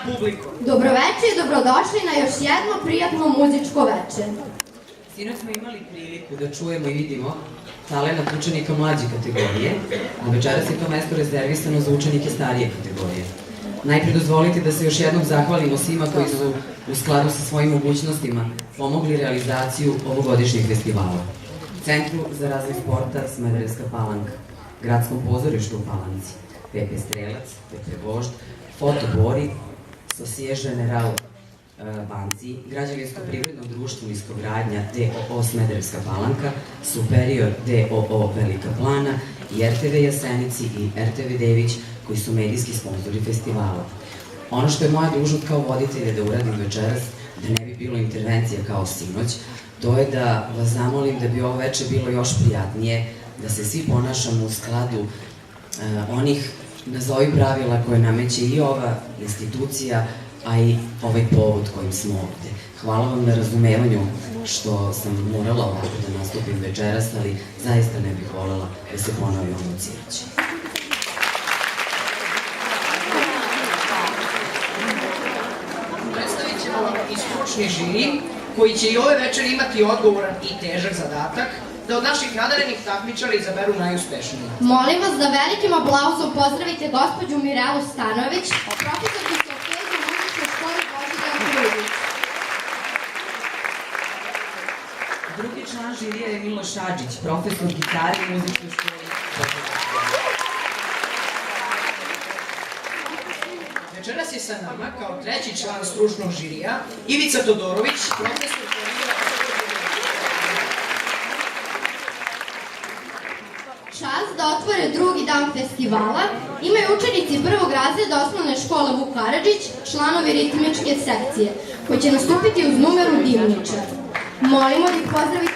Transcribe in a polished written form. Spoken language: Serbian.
publiko. Dobroveče i dobrodošli na još jedno prijatno muzičko veče. Sinoć smo imali priliku da čujemo i vidimo talenat učenika mlađe kategorije, a večeras je to mesto rezervisano za učenike starije kategorije. Najpre dozvolite da se još jednom zahvalimo svima koji su u skladu sa svojim mogućnostima pomogli realizaciju ovogodišnjeg festivala. Centru za razvoj sporta Smederevska Palanka, Gradskom pozorištu u Palanci, Pepe Strelac, Pepe Vožd, Foto Bori, Societe Generale banci, Građevinsko-privredno društvo Niskogradnja D.O.O. Smederevska Palanka, Superior D.O.O. Velika Plana i RTV Jasenici i RTV Dević, koji su medijski sponzori festivala. Ono što je moja dužnost kao voditelja da uradim večeras, da ne bi bilo intervencija kao sinoć, to je da vas zamolim da bi ovo veče bilo još prijatnije, da se svi ponašamo u skladu onih, nazovi pravila koje nameće i ova institucija, a i ovaj povod kojim smo ovde. Hvala vam na razumevanju što sam morala ovako da nastupim večeras, ali zaista ne bih voljela da se ponovi ono od sinoć. Predstavit ćemo vam i stručni žiri, koji će i ove večeri imati odgovoran i težak zadatak da od naših nadarenih takmičara izaberu najuspešnije. Molim vas da velikim aplauzom pozdravite gospođu Mirelu Stanojević, profesorku solfeđa u muzičkoj školi Božidar Grujić. Drugi član žirija je Miloš Adžić, profesor gitare u muzičkoj školi. Večeras je sa nama, kao treći član stručnog žirija, Ivica Todorović, profesor Čast da otvore drugi dan festivala imaju učenici prvog razreda osnovne škole Vuk Karadžić, članovi ritmičke sekcije, koji će nastupiti uz numeru Dimničar. Molimo da ih pozdravite